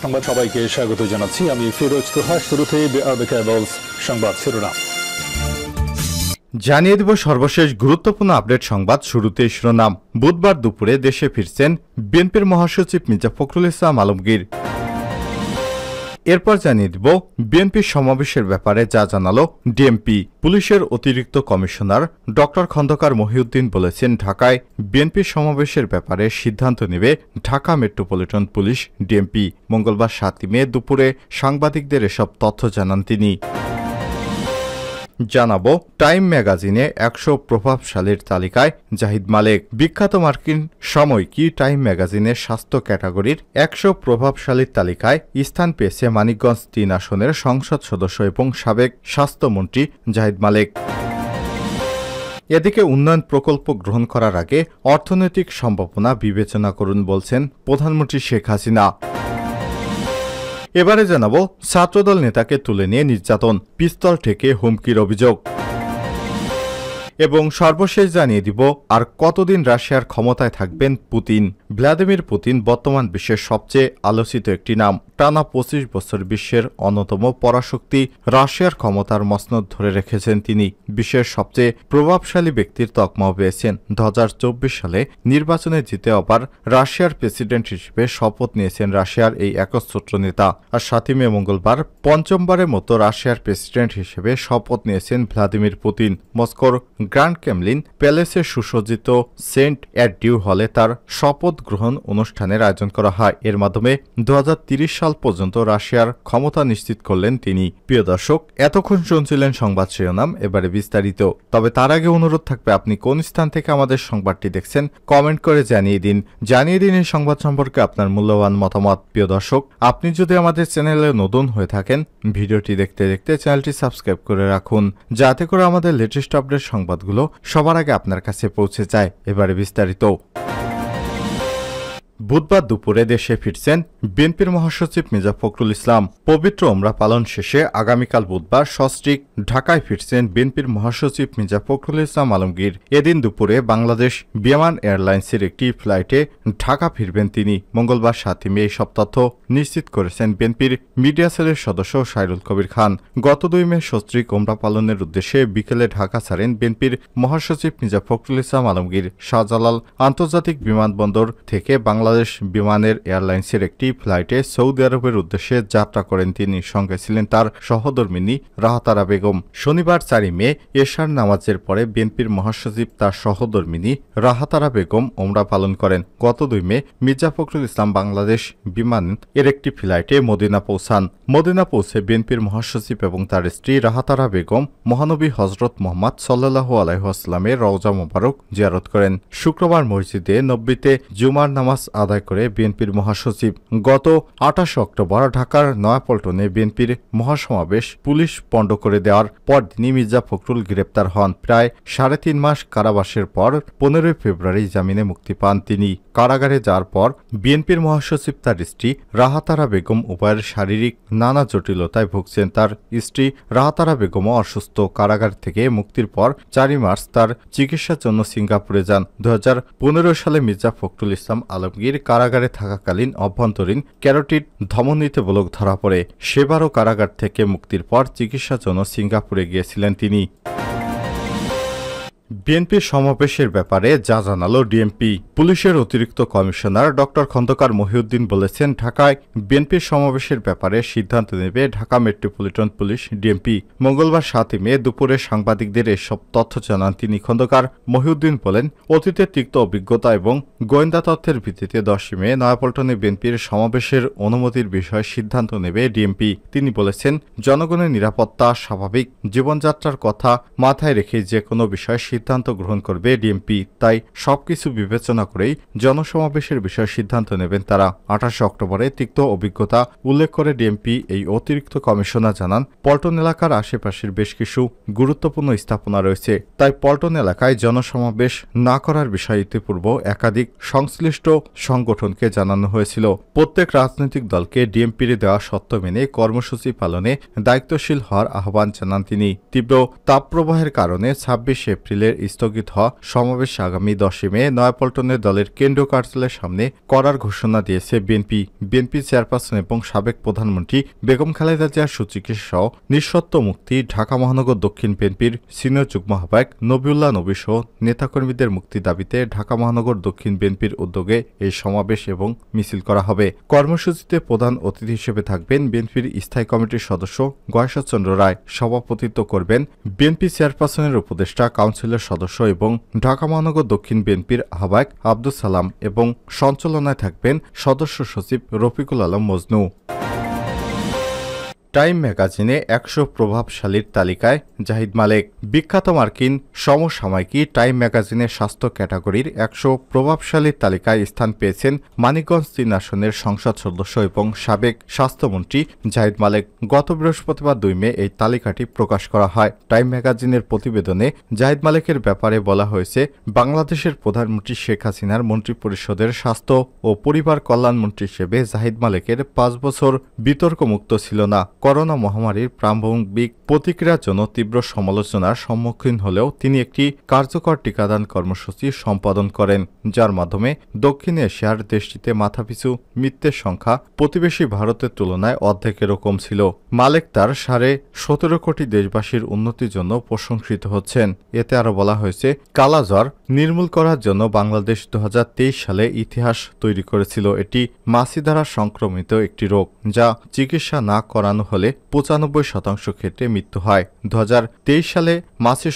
সংবাদ সবাইকে স্বাগত জানাচ্ছি। আমি ফিরোজ তোহা। শুরুতে সংবাদ শিরোনাম জানিয়ে দেব সর্বশেষ গুরুত্বপূর্ণ আপডেট সংবাদ। শুরুতেই শিরোনাম। বুধবার দুপুরে দেশে ফিরছেন বিএনপির মহাসচিব মির্জা ফখরুল ইসলাম আলমগীর। এরপর জানিয়ে দেব বিএনপির সমাবেশের ব্যাপারে যা জানালো ডিএমপি। পুলিশের অতিরিক্ত কমিশনার ড খন্দকার মহিউদ্দিন বলেছেন, ঢাকায় বিএনপির সমাবেশের ব্যাপারে সিদ্ধান্ত নেবে ঢাকা মেট্রোপলিটন পুলিশ ডিএমপি। মঙ্গলবার 7 মে দুপুরে সাংবাদিকদের এসব তথ্য জানান তিনি। জানাবো টাইম ম্যাগাজিনে 100 প্রভাবশালীর তালিকায় জাহিদ মালেক। বিখ্যাত মার্কিন সাময়িকী টাইম ম্যাগাজিনের স্বাস্থ্য ক্যাটাগরির 100 প্রভাবশালীর তালিকায় স্থান পেয়েছে মানিকগঞ্জ 3 আসনের সংসদ সদস্য এবং সাবেক স্বাস্থ্যমন্ত্রী জাহিদ মালেক। এদিকে উন্নয়ন প্রকল্প গ্রহণ করার আগে অর্থনৈতিক সম্ভাবনা বিবেচনা করুন বলছেন প্রধানমন্ত্রী শেখ হাসিনা। এবারে জানাবো ছাত্রদল নেতাকে তুলে নিয়ে নির্যাতন, পিস্তল থেকে হুমকির অভিযোগ। এবং সর্বশেষ জানিয়ে দিব আর কতদিন রাশিয়ার ক্ষমতায় থাকবেন পুতিন। ভ্লাদিমির পুতিন বর্তমান বিশ্বের সবচেয়ে আলোচিত একটি নাম। টানা 25 বছর বিশ্বের অন্যতম পরাশক্তি রাশিয়ার ক্ষমতার মসনদ ধরে রেখেছেন তিনি। বিশ্বের সবচেয়ে প্রভাবশালী ব্যক্তির তকমাও পেয়েছেন। 2024 সালে নির্বাচনে জিতে আবার রাশিয়ার প্রেসিডেন্ট হিসেবে শপথ নিয়েছেন রাশিয়ার এই একচ্ছত্র নেতা। আর 7 মে মঙ্গলবার পঞ্চমবারের মতো রাশিয়ার প্রেসিডেন্ট হিসেবে শপথ নিয়েছেন ভ্লাদিমির পুতিন। মস্কোর গ্র্যান্ড ক্রেমলিন প্যালেসে সুসজ্জিত সেন্ট অ্যাডিউ হলে তার শপথ গ্রহণ অনুষ্ঠানের আয়োজন করা হয়। এর মাধ্যমে 2030 সাল পর্যন্ত রাশিয়ার ক্ষমতা নিশ্চিত করলেন তিনি। প্রিয় দর্শক, এতক্ষণ শুনছিলেন সংবাদ শিরোনাম, এবারে বিস্তারিত। তবে তার আগে অনুরোধ থাকবে, আপনি কোন স্থান থেকে আমাদের সংবাদটি দেখছেন কমেন্ট করে জানিয়ে দিন এই সংবাদ সম্পর্কে আপনার মূল্যবান মতামত। প্রিয় দর্শক, আপনি যদি আমাদের চ্যানেলে নতুন হয়ে থাকেন, ভিডিওটি দেখতে দেখতে চ্যানেলটি সাবস্ক্রাইব করে রাখুন, যাতে করে আমাদের লেটেস্ট আপডেট সংবাদগুলো সবার আগে আপনার কাছে পৌঁছে যায়। এবারে বিস্তারিত। বুধবার দুপুরে দেশে ফিরছেন বিএনপির মহাসচিব মির্জা ফখরুল ইসলাম। পবিত্র ওমরা পালন শেষে আগামীকাল বুধবার সস্ত্রীক ঢাকায় ফিরছেন বিএনপির মহাসচিব মির্জা ফখরুল ইসলাম আলমগীর। এদিন দুপুরে বাংলাদেশ বিমান এয়ারলাইন্সের একটি ফ্লাইটে ঢাকা ফিরবেন তিনি। মঙ্গলবার 7 মে এই সব তথ্য নিশ্চিত করেছেন বিএনপির মিডিয়া সেলের সদস্য সাইরুল কবির খান। গত 2 মে সস্ত্রীক ওমরা পালনের উদ্দেশ্যে বিকেলে ঢাকা ছাড়েন বিএনপির মহাসচিব মির্জা ফখরুল ইসলাম আলমগীর। শাহজালাল আন্তর্জাতিক বিমানবন্দর থেকে বাংলাদেশ বিমানের এয়ারলাইন্সের একটি ফ্লাইটে সৌদি আরবের উদ্দেশ্যে যাত্রা করেন তিনি। সঙ্গে ছিলেন তার সহধর্মিণী রাহাতারা বেগম। শনিবার 4 মে এশার নামাজের পরে বিএনপির মহাসচিব তার সহধর্মিণী রাহাতারা বেগম ওমরা পালন করেন। গত 2 মে মির্জা ফখরুল ইসলাম বাংলাদেশ বিমান এর একটি ফ্লাইটে মদিনা পৌঁছান। মদিনা পৌঁছে বিএনপির মহাসচিব এবং তার স্ত্রী রাহাতারা বেগম মহানবী হজরত মোহাম্মদ সাল্লাল্লাহু আলাইহি ওয়াসাল্লামের রওজা মোবারক জিয়ারত করেন। শুক্রবার মসজিদে নববীতে জুমার নামাজ আদায় করে বিএনপির মহাসচিব গত 28 অক্টোবর ঢাকার নয়াপল্টনে বিএনপির মহাসমাবেশ পুলিশ পণ্ড করে দেওয়ার পরদিনই মির্জা ফখরুল গ্রেপ্তার হন। প্রায় 3.5 মাস কারাবাসের পর 15 ফেব্রুয়ারি জামিনে মুক্তি পান তিনি। কারাগারে যাওয়ার পর বিএনপির মহাসচিব তার স্ত্রী রাহাতারা বেগম উভয়ের শারীরিক নানা জটিলতায় ভুগছেন। তার স্ত্রী রাহাতারা বেগমও অসুস্থ। কারাগার থেকে মুক্তির পর 4 মার্চ তার চিকিৎসার জন্য সিঙ্গাপুরে যান। 2015 সালে মির্জা ফখরুল ইসলাম আলমগীর কারাগারে থাকাকালীন অভ্যন্তরীণ ক্যারোটিড ধমনীতে ব্লক ধরা পড়ে। সেবারও কারাগার থেকে মুক্তির পর চিকিৎসার জন্য সিঙ্গাপুরে গিয়েছিলেন তিনি। বিএনপির সমাবেশের ব্যাপারে যা জানালো ডিএমপি। পুলিশের অতিরিক্ত কমিশনার ড খন্দকার মহিউদ্দিন বলেছেন, ঢাকায় বিএনপির সমাবেশের ব্যাপারে সিদ্ধান্ত নেবে ঢাকা মেট্রোপলিটন পুলিশ ডিএমপি। মঙ্গলবার 7 মে দুপুরে সাংবাদিকদের এসব তথ্য জানান তিনি। খন্দকার মহিউদ্দিন বলেন, অতীতের তিক্ত অভিজ্ঞতা এবং গোয়েন্দা তথ্যের ভিত্তিতে 10 মে নয়াপল্টনে বিএনপির সমাবেশের অনুমতির বিষয়ে সিদ্ধান্ত নেবে ডিএমপি। তিনি বলেছেন, জনগণের নিরাপত্তা, স্বাভাবিক জীবনযাত্রার কথা মাথায় রেখে যে কোনো বিষয়ে সিদ্ধান্ত গ্রহণ করবে ডিএমপি। তাই সবকিছু বিবেচনা করেই জনসমাবেশের বিষয়ে সিদ্ধান্ত নেবেন তারা। 28 অক্টোবরে তিক্ত অভিজ্ঞতা উল্লেখ করে ডিএমপি এই অতিরিক্ত কমিশনার জানান, পল্টন এলাকার আশেপাশের বেশ কিছু গুরুত্বপূর্ণ স্থাপনা রয়েছে। তাই পল্টন এলাকায় জনসমাবেশ না করার বিষয়ে ইতিপূর্বে একাধিক সংশ্লিষ্ট সংগঠনকে জানানো হয়েছিল। প্রত্যেক রাজনৈতিক দলকে ডিএমপির দেওয়া শর্ত মেনে কর্মসূচি পালনে দায়িত্বশীল হওয়ার আহ্বান জানান তিনি। তীব্র তাপপ্রবাহের কারণে 26 এপ্রিলে এপ্রিলের স্থগিত হওয়া সমাবেশ আগামী 10 মে নয়াপল্টনে দলের কেন্দ্রীয় কার্যালয়ের সামনে করার ঘোষণা দিয়েছে বিএনপি চেয়ারপারসন এবং সাবেক প্রধানমন্ত্রী বেগম খালেদা জিয়ার সুচিকিৎসা সহ নিঃশর্ত মুক্তি, ঢাকা মহানগর দক্ষিণ বিএনপির সিনিয়র যুগ্ম আহ্বায়ক নবিউল্লাহ নবী সহ নেতাকর্মীদের মুক্তি দাবিতে ঢাকা মহানগর দক্ষিণ বিএনপির উদ্যোগে এই সমাবেশ এবং মিছিল করা হবে। কর্মসূচিতে প্রধান অতিথি হিসেবে থাকবেন বিএনপির স্থায়ী কমিটির সদস্য গয়েশ্বর চন্দ্র রায়, সভাপতিত্ব করবেন বিএনপি চেয়ারপারসনের উপদেষ্টা কাউন্সিলের সদস্য এবং ঢাকা মহানগর দক্ষিণ বিএনপির আহ্বায়ক আব্দুল সালাম এবং সঞ্চালনায় থাকবেন সদস্য সচিব রফিকুল আলম মজনু। টাইম ম্যাগাজিনে 100 প্রভাবশালীর তালিকায় জাহিদ মালেক। বিখ্যাত মার্কিন সমসাময়িকী টাইম ম্যাগাজিনের স্বাস্থ্য ক্যাটাগরির 100 প্রভাবশালীর তালিকায় স্থান পেয়েছেন মানিকগঞ্জ 3 আসনের সংসদ সদস্য এবং সাবেক স্বাস্থ্যমন্ত্রী জাহিদ মালেক। গত বৃহস্পতিবার 2 মে এই তালিকাটি প্রকাশ করা হয়। টাইম ম্যাগাজিনের প্রতিবেদনে জাহিদ মালেকের ব্যাপারে বলা হয়েছে, বাংলাদেশের প্রধানমন্ত্রী শেখ হাসিনার মন্ত্রিপরিষদের স্বাস্থ্য ও পরিবার কল্যাণ মন্ত্রী হিসেবে জাহিদ মালেকের 5 বছর বিতর্কমুক্ত ছিল না। করোনা মহামারীর প্রারম্ভিক প্রতিক্রিয়ার জন্য তীব্র সমালোচনার সম্মুখীন হলেও তিনি একটি কার্যকর টিকাদান কর্মসূচি সম্পাদন করেন, যার মাধ্যমে দক্ষিণ এশিয়ার দেশটিতে মাথাপিছু মৃত্যুর সংখ্যা প্রতিবেশী ভারতের তুলনায় অর্ধেকেরও কম ছিল। মালেক তার 17.5 কোটি দেশবাসীর উন্নতির জন্য প্রশংসিত হচ্ছেন। এতে আরও বলা হয়েছে, কালাজ্বর নির্মূল করার জন্য বাংলাদেশ 2023 সালে ইতিহাস তৈরি করেছিল। এটি মাছি দ্বারা সংক্রমিত একটি রোগ, যা চিকিৎসা না করানো হলে 95% ক্ষেত্রে মৃত্যু হয়। 2023 সালে মাছি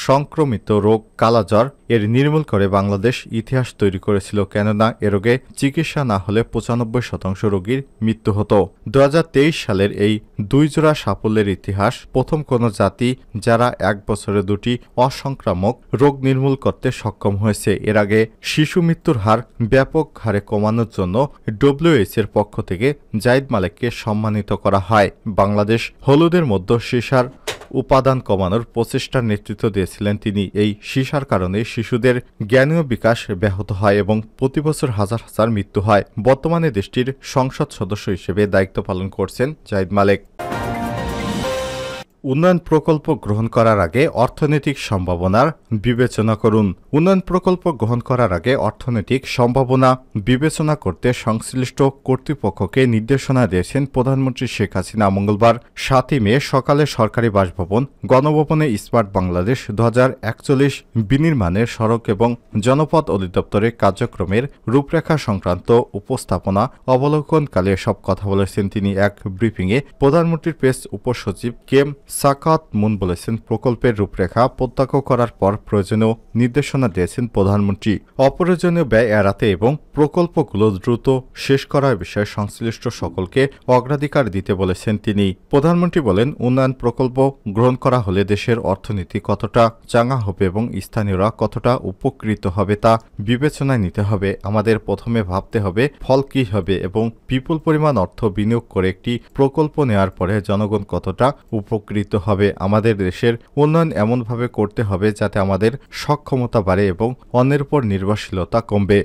সংক্রমিত রোগ কালাজ্বর এর নির্মূল করে বাংলাদেশ ইতিহাস তৈরি করেছিল, কেননা এ রোগে চিকিৎসা না হলে 95% রোগীর মৃত্যু হতো। 2023 সালের এই 2 জোড়া সাফল্যের ইতিহাস প্রথম কোনো জাতি যারা 1 বছরে 2টি অসংক্রামক রোগ নির্মূল করতে সক্ষম হয়েছে। এর আগে শিশু মৃত্যুর হার ব্যাপক হারে কমানোর জন্য WHO এর পক্ষ থেকে জাহিদ মালেককে সম্মানিত করা হয়। বাংলাদেশ হলুদের মধ্যে সীসার উপাদান কমানোর প্রচেষ্টার নেতৃত্ব দিয়েছিলেন তিনি। এই সীসার কারণে শিশুদের জ্ঞানীয় বিকাশ ব্যাহত হয় এবং প্রতি বছর হাজার হাজার মৃত্যু হয়। বর্তমানে দেশটির সংসদ সদস্য হিসেবে দায়িত্ব পালন করছেন জাহিদ মালেক। উন্নয়ন প্রকল্প গ্রহণ করার আগে অর্থনৈতিক সম্ভাবনার বিবেচনা করুন। উন্নয়ন প্রকল্প গ্রহণ করার আগে অর্থনৈতিক সম্ভাবনা বিবেচনা করতে সংশ্লিষ্ট কর্তৃপক্ষকে নির্দেশনা দিয়েছেন প্রধানমন্ত্রী শেখ হাসিনা। মঙ্গলবার 7 মে সকালে সরকারি বাসভবন গণভবনে স্মার্ট বাংলাদেশ 2041 বিনির্মাণের সড়ক এবং জনপথ অধিদপ্তরের কার্যক্রমের রূপরেখা সংক্রান্ত উপস্থাপনা অবলোকনকালে এসব কথা বলেছেন তিনি। এক ব্রিফিংয়ে প্রধানমন্ত্রীর প্রেস উপসচিব কেম সাকাত মুন বলেছেন, প্রকল্পের রূপরেখা প্রত্যক্ষ করার পর প্রয়োজনীয় নির্দেশনা দিয়েছেন প্রধানমন্ত্রী। অপ্রয়োজনীয় ব্যয় এড়াতে এবং প্রকল্পগুলো দ্রুত শেষ করার বিষয়ে সংশ্লিষ্ট সকলকে অগ্রাধিকার দিতে বলেছেন তিনি। প্রধানমন্ত্রী বলেন, উন্নয়ন প্রকল্প গ্রহণ করা হলে দেশের অর্থনীতি কতটা চাঙ্গা হবে এবং স্থানীয়রা কতটা উপকৃত হবে তা বিবেচনায় নিতে হবে। আমাদের প্রথমে ভাবতে হবে ফল কী হবে এবং বিপুল পরিমাণ অর্থ বিনিয়োগ করে একটি প্রকল্প নেওয়ার পরে জনগণ কতটা উপকৃত হবে। আমাদের দেশের উন্নয়ন এমনভাবে করতে হবে যাতে আমাদের সক্ষমতা বাড়ে এবং অন্যের উপর নির্ভরশীলতা কমবে।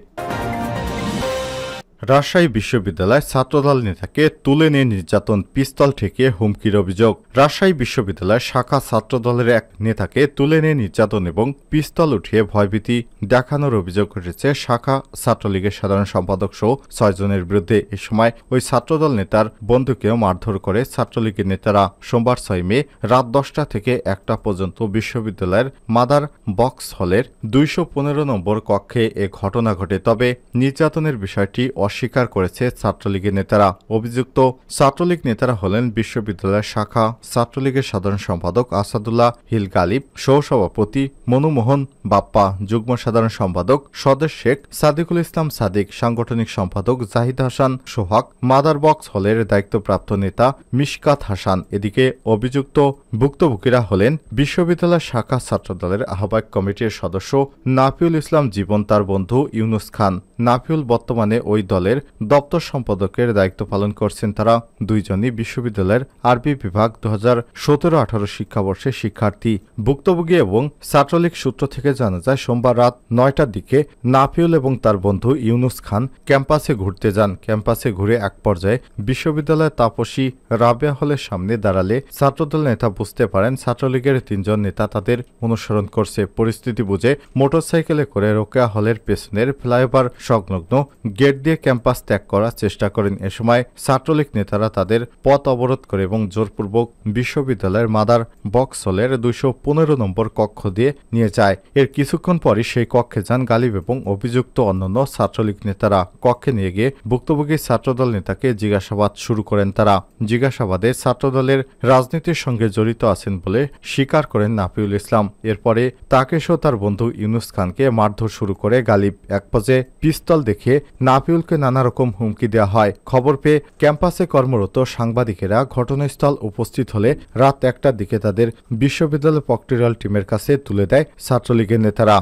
রাজশাহী বিশ্ববিদ্যালয় ছাত্রদল নেতাকে তুলে নিয়ে নির্যাতন, পিস্তল ঠেকিয়ে হুমকির অভিযোগ। রাজশাহী বিশ্ববিদ্যালয় শাখা ছাত্রদলের এক নেতাকে তুলে নিয়ে নির্যাতন এবং পিস্তল উঠিয়ে ভয়ভীতি দেখানোর অভিযোগ উঠেছে শাখা ছাত্রলীগের সাধারণ সম্পাদক সহ 6 জনের বিরুদ্ধে। এ সময় ওই ছাত্রদল নেতার বন্ধুকেও মারধর করে ছাত্রলীগের নেতারা। সোমবার 6 মে রাত 10টা থেকে 1টা পর্যন্ত বিশ্ববিদ্যালয়ের মাদার বক্স হলের 215 নম্বর কক্ষে এ ঘটনা ঘটে। তবে নির্যাতনের বিষয়টি অস্বীকার করেছে ছাত্রলীগের নেতারা। অভিযুক্ত ছাত্রলীগ নেতারা হলেন বিশ্ববিদ্যালয়ের শাখা ছাত্রলীগের সাধারণ সম্পাদক আসাদুল্লাহ হিল গালিব, সহসভাপতি মনুমোহন বাপ্পা, যুগ্ম সাধারণ সম্পাদক সদেশ শেখ, সাদিকুল ইসলাম সাদিক, সাংগঠনিক সম্পাদক জাহিদ হাসান সোহাগ, মাদার বক্স হলের দায়িত্বপ্রাপ্ত নেতা মিশকাত হাসান। এদিকে অভিযুক্ত ভুক্তভোগীরা হলেন বিশ্ববিদ্যালয় শাখা ছাত্রদলের আহ্বায়ক কমিটির সদস্য নাফিউল ইসলাম জীবন, তার বন্ধু ইউনুস খান। নাফিউল বর্তমানে ওই দলের দপ্তর সম্পাদকের দায়িত্ব পালন করছেন তারা। দুইজনই বিশ্ববিদ্যালয়ের আরবি বিভাগ 2017-18 শিক্ষাবর্ষের শিক্ষার্থী। ভুক্তভোগী এবং ছাত্রলীগ সূত্র থেকে জানা যায়, সোমবার রাত 9টার দিকে নাফিউল এবং তার বন্ধু ইউনুস খান ক্যাম্পাসে ঘুরতে যান। ক্যাম্পাসে ঘুরে এক পর্যায়ে বিশ্ববিদ্যালয়ের তাপসী রাবেয়া হলের সামনে দাঁড়ালে ছাত্রদল নেতা বুঝতে পারেন ছাত্রলীগের 3 জন নেতা তাদের অনুসরণ করছে। পরিস্থিতি বুঝে মোটরসাইকেলে করে রোকেয়া হলের পেছনের ফ্লাইওভার সংলগ্ন গেট দিয়ে ক্যাম্পাস ত্যাগ করার চেষ্টা করেন। এ সময় ছাত্রলীগ নেতারা তাদের পথ অবরোধ করে এবং জোরপূর্বক বিশ্ববিদ্যালয়ের মাদার বক্স হলের 215 নম্বর কক্ষ দিয়ে নিয়ে যায়। এর কিছুক্ষণ পরই সেই কক্ষে যান গালিব এবং অভিযুক্ত অন্যান্য ছাত্রলীগ নেতারা। কক্ষে নিয়ে গিয়ে ভুক্তভোগী ছাত্রদল নেতাকে জিজ্ঞাসাবাদ শুরু করেন তারা। জিজ্ঞাসাবাদে ছাত্রদলের রাজনীতির সঙ্গে জড়িত আছেন বলে স্বীকার করেন নাফিউল ইসলাম। এরপরে তাকে সহ তার বন্ধু ইউনুস খানকে মারধর শুরু করে গালিব। এক পর্যায়ে পিস্তল দেখে নাফিউলকে নানা রকম হুমকি দেওয়া হয়। খবর পেয়ে ক্যাম্পাসে কর্মরত সাংবাদিকেরা ঘটনাস্থল উপস্থিত হলে রাত 1টার দিকে তাদের বিশ্ববিদ্যালয় প্রক্টরিয়াল টিমের কাছে তুলে দেয় ছাত্রলীগের নেতারা।